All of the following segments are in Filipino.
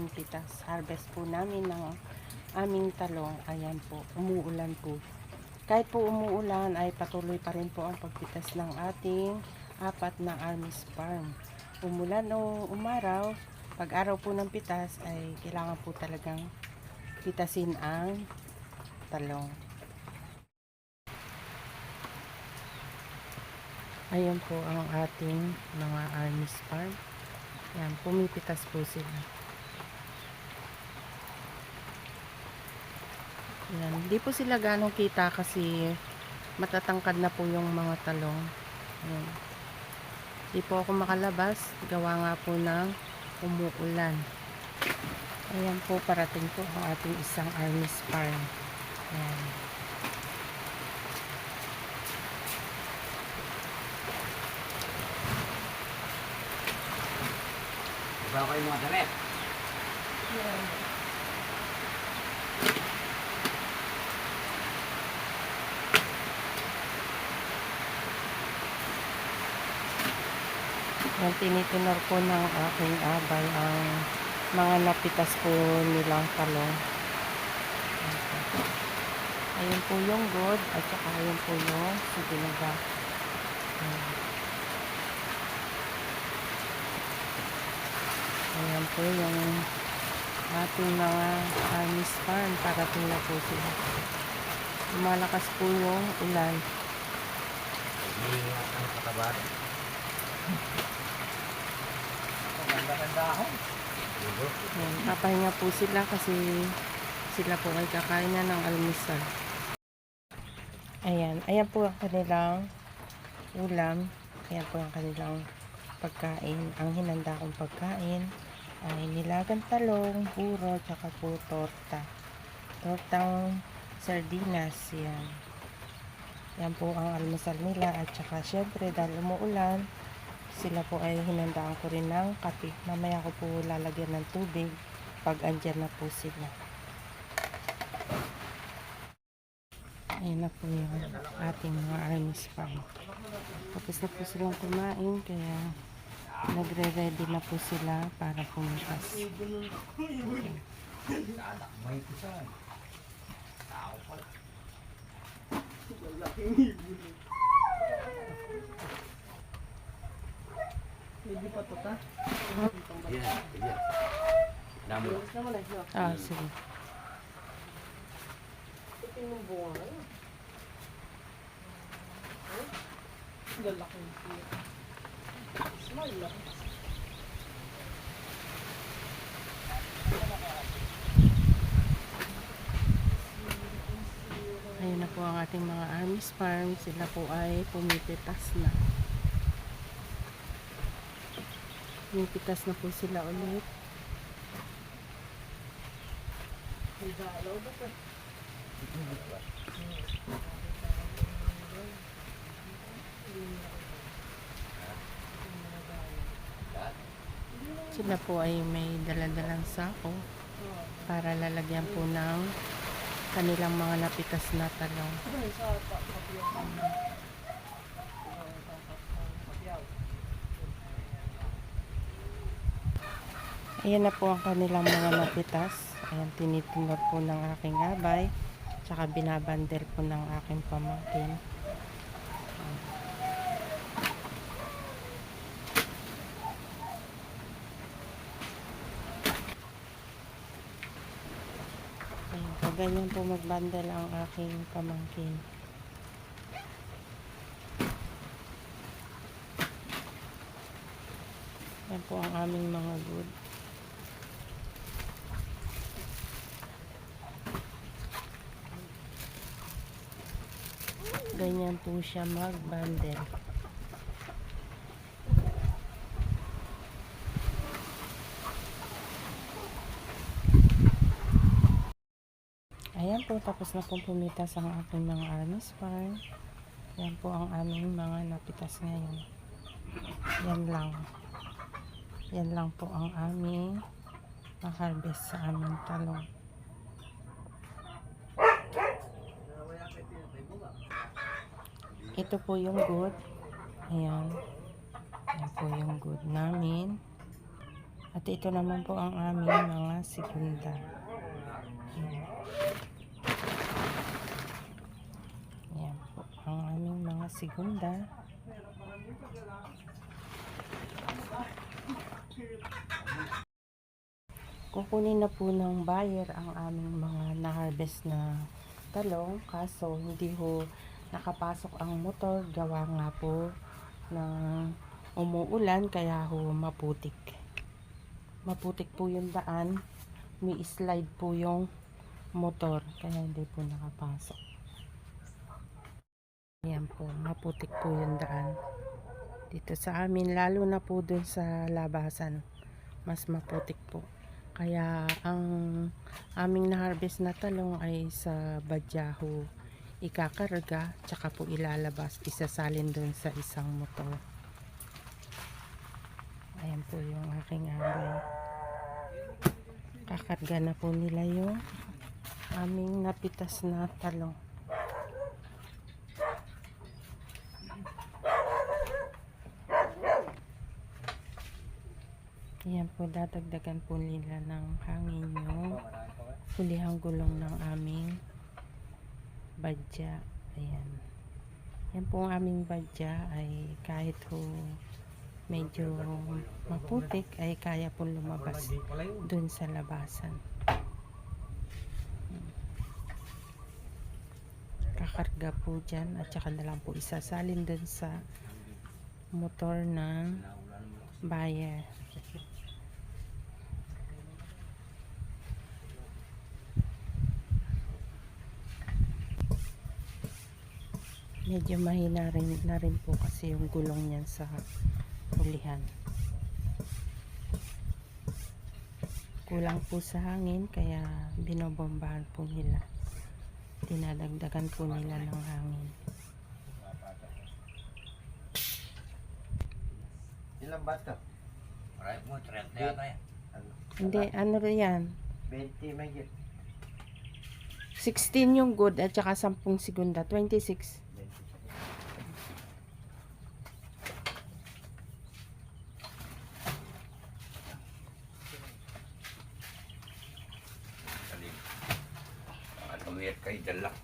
aming pitas. Harvest po namin ng aming talong. Ayan po, umuulan po. Kahit po umuulan ay patuloy pa rin po ang pagpitas ng ating 4 na Armis Farm. Umulan o umaraw, pag araw po ng pitas ay kailangan po talagang pitasin ang talong. Ayan po ang ating mga Armis Farm. Ayan, pumipitas po sila. Ayan, hindi po sila ganong kita kasi matatangkad na po yung mga talong. Ayan. Hindi po ako makalabas, gawa nga po ng umuulan. Ayan po, parating po ang ating isang Armis Farm. Ayan. Bawa kayo mga damit. Ayan. Yan, tinitinor po ng aking abay ang mga napitas po nilang talong. Ayun po yung good at saka ayun po yung sibinaga. Ayan po yung ating mga Armis Farm. Parating na po sila. Lumalakas po yung ulan. Hindi ang katabar. Ganda-ganda ako. Ayan, papahinga po sila kasi sila po ay kakain na ng almusal. Ayan, ayan po ang kanilang ulam. Ayan po ang kanilang pagkain. Ang hinanda kong pagkain ay nilagang talong, puro, tsaka po torta. Tortang sardinas. Yan. Yan po ang almusal nila. At tsaka syempre dahil umuulan, sila po ay hinandaan ko rin ng kape. Mamaya ko po lalagyan ng tubig pag andyan na po sila. Ayan na po yung ating mga Armis Farm. Tapos na po silang kumain, kaya nagre-ready na po sila para pumitas. May kusa. Tao pala. Hindi pa to ta? Yan, yan. Damo. Ah, sige. Ito yung bunga. Galak yung siya. Small lang. Ayun na po ang ating mga Armis Farm. Sila po ay pumipitas na. Pumipitas na po sila ulit. Sila po ay may daladalang sako para lalagyan po ng kanilang mga napitas na talong. Ayan na po ang kanilang mga napitas. Ayan, tinitinor po ng aking abay. Tsaka binabandel po ng aking pamangkin. Ayan, so ganyan po magbandel ang aking pamangkin. Ayan po ang aming mga good. Ganyan po siya mag-bundle. Ayan po, tapos na pong pumitas ang aking mga Armis Farm. Yan po ang aming mga napitas ngayon. Yan lang. Yan lang po ang aming na-harvest sa aming talong. Ito po yung good. Ayan. Yan po yung good namin. At ito naman po ang aming mga segunda. Ayan. Ayan po ang aming mga segunda. Kukunin na po ng buyer ang aming mga na-harvest na talong, kaso hindi ho nakapasok ang motor, gawa nga po ng umuulan, kaya ho maputik po yung daan, may slide po yung motor, kaya hindi po nakapasok. Ayan po, maputik po yung daan dito sa amin, lalo na po dun sa labasan, mas maputik po. Kaya ang aming na-harvest na talong ay sa badyaho ikakarga, tsaka po ilalabas, isasalin doon sa isang motor. Ayan po yung aking abay. Kakarga na po nila yung aming napitas na talong. Ayan po, dadagdagan po nila ng hangin yung hulihang gulong ng aming badya. Ayan. Yan po ang aming badya ay kahit ho medyo maputik ay kaya po lumabas dun sa labasan. Kakarga po dyan at saka na lang po isasalin dun sa motor ng buyer. Medyo mahina na rin po kasi yung gulong niyan sa hulihan. Kulang po sa hangin kaya binobombahan po nila. Dinadagdagan po nila ng hangin. Ilang ba ito? Maray mo, 30 yata yan. Hindi, ano rin yan? 20 may 16 yung good at saka 10 segunda. 26. Tumiyat kayo dyan lang.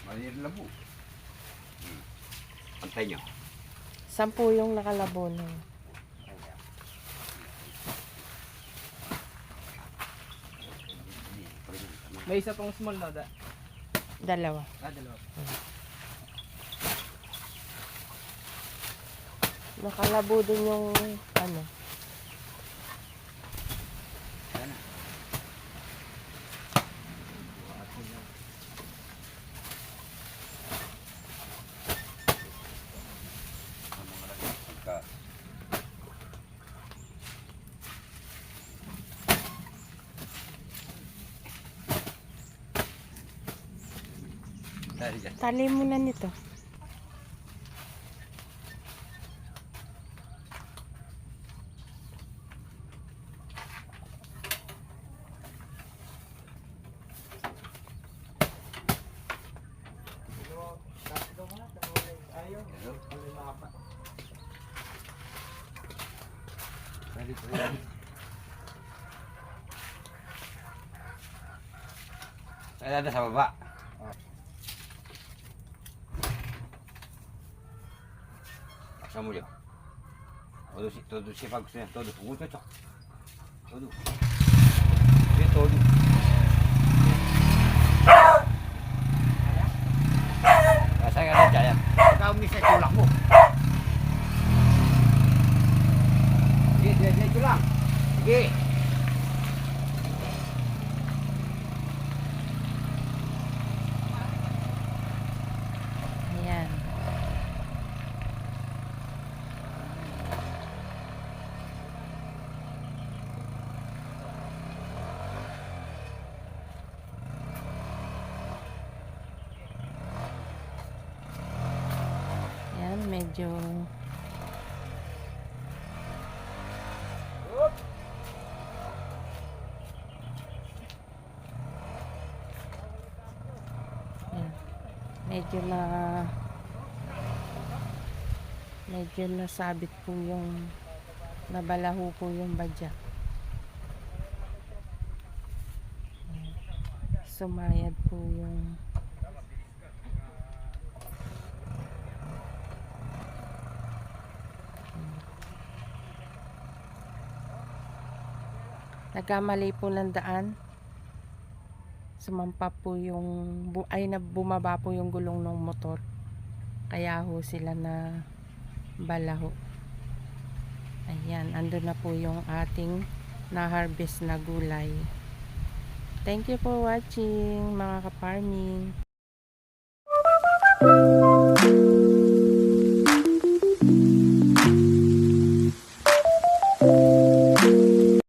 Maliit labo. Antay nyo. 10 yung nakalabo na. May isa pang small na da. Dalawa. Dalawa. Nakalabo din yung ano. Tali mo na nito. Saya ada sama Pak. Kamu dia. Todo siapa kusnya, todo. Gue cocok. Todo. Dia todo. Saya ada jalan. Kau bisa tulang mo. Dia tulang. Sige. Ayan. Ayan, medyo medyo nasabit po yung nabalaho po yung badya. Sumayad po yung nagkamali po ng daan. Sumampa po yung bumaba po yung gulong ng motor. Kaya ho sila na balaho. Ayan, andun na po yung ating na-harvest na gulay. Thank you for watching mga ka-farming.